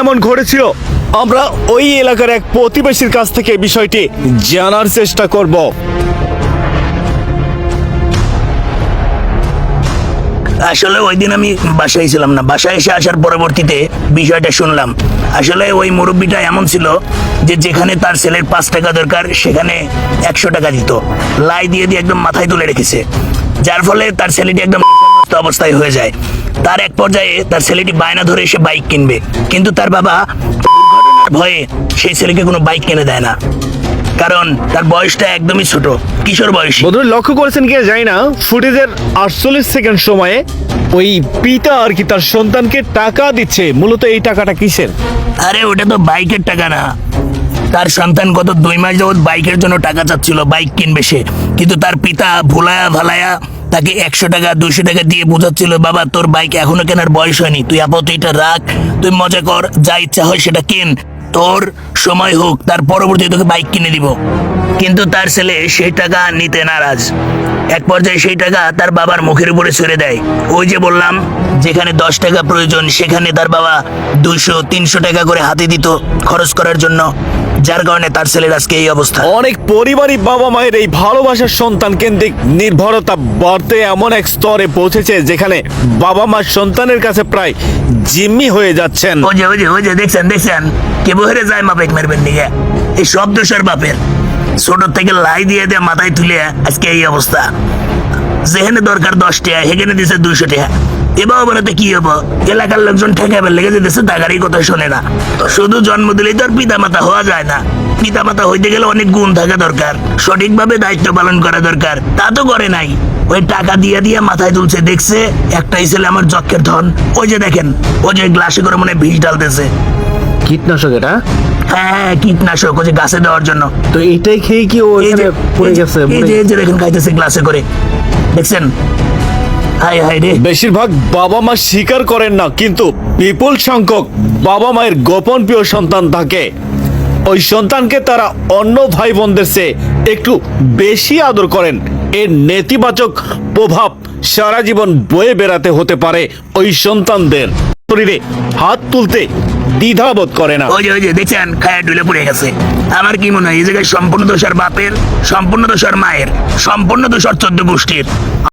এমন ঘটেছিল? আমরা ওই এলাকার এক প্রতিবেশীর কাছ থেকে বিষয়টি জানার চেষ্টা করব। আসলে ওই দিন আমি বাসায় ছিলাম না, বাসায় এসে আসার পরবর্তীতে বিষয়টা শুনলাম। আসলে ওই মুরব্বীটা এমন ছিল যে যেখানে তার ছেলের 5 টাকা দরকার সেখানে 100 টাকা দিত, লাই দিয়ে দিয়ে একদম মাথায় তুলে রেখেছে, যার ফলে তার ছেলেটি একদম অবস্থায় হয়ে যায়। তার এক পর্যায়ে তার ছেলেটি বায়না ধরে এসে বাইক কিনবে, কিন্তু তার বাবা দুর্ঘটনার ভয়ে সেই ছেলেকে কোনো বাইক কিনে দেয় না, কারণ তার বয়সটা একদমই ছোট, কিশোর বয়স। বন্ধুরা লক্ষ্য করেছেন কি জানি না, ফুটেজের 48 সেকেন্ড সময়ে ওই পিতা আর কি তার সন্তানকে টাকা দিচ্ছে। মূলত এই টাকাটা কিসের? আরে ওটা তো বাইকের টাকা না, তার সন্তান গত 2 মাস যাবৎ বাইকের জন্য টাকা চাচ্ছিল, বাইক কিনবে সে, কিন্তু তার পিতা ভুলায়া ভালায়া তাকে 100 টাকা 200 টাকা দিয়ে বোঝাচ্ছিল, বাবা তোর বাইক এখনো কেনার বয়স হয়নি, তুই আপাতত এটা রাখ, তুই মজা কর, যা ইচ্ছা হয় সেটা কেন, তোর সময় হোক, তার পরবর্তী তোকে বাইক কিনে দিব। কিন্তু তার ছেলে সেই টাকা নিতে নারাজ। এক পর্যায়ে সেই টাকা তার বাবার মুখের উপরে ছেড়ে দেয়। ওই যে বললাম, যেখানে 10 টাকা প্রয়োজন সেখানে তার বাবা 200-300 টাকা করে হাতে দিত খরচ করার জন্য, যার কারণে তার ছেলের আজকে এই অবস্থা। অনেক পরিবারই বাবা মায়ের এই ভালোবাসার সন্তান কেন্দ্রিক নির্ভরতা বাড়তে এমন এক স্তরে পৌঁছেছে যেখানে বাবা মা সন্তানের কাছে প্রায় জিম্মি হয়ে যাচ্ছেন। ওই যে দেখছেন কে বহেরে যায় বাপেক মেরবেন দিকে, এই সব দোষের বাপের। ছোট থেকে লাই দিয়ে দিয়ে মাথায় তুলে আজকে এই অবস্থা। যেখানে দরকার 10 টাকা সেখানে দিছে 200 টাকা। এবার বলতে কি হবো, এলাকার লোকজন ঠেকাবার লেগে যেতেছে, টাকারই কথা শোনে না। শুধু জন্ম দিলেই তো আর পিতা মাতা হওয়া যায় না, পিতা মাতা হইতে গেলে অনেক গুণ থাকা দরকার, সঠিকভাবে দায়িত্ব পালন করা দরকার, তা তো করে নাই। ওই টাকা দিয়ে দিয়ে মাথায় তুলছে, দেখছে একটাই ছেলে আমার যক্ষের ধন। ওই যে দেখেন, ওই যে গ্লাসে করে মনে বিষ ঢালতেছে। কীটনাশক এটা? হ্যাঁ কীটনাশক, ওই যে গাছে দেওয়ার জন্য। তো এটাই খেয়ে কি ও এই যে পড়ে গেছে? এই যে দেখেন খাইতেছে গ্লাসে করে, দেখছেন? হাই হাই রে। বেশিরভাগ বাবা মা স্বীকার করেন না, কিন্তু বিপুল সংখ্যক বাবা মায়ের গোপন প্রিয় সন্তান থাকে। ওই সন্তানকে তারা অন্য ভাই বোনদের চেয়ে একটু বেশি আদর করেন। এর নেতিবাচক প্রভাব সারা জীবন বয়ে বেড়াতে হতে পারে ওই সন্তানদের। শরীরে হাত তুলতে দ্বিধাবোধ করে না। ওই যে দেখছেন খায়া ডুলে পড়ে গেছে। আমার কি মনে হয় এই জায়গায় সম্পূর্ণ দোষ আর বাপের, সম্পূর্ণ দোষ আর মায়ের, সম্পূর্ণ দোষ আর 14 গোষ্ঠীর।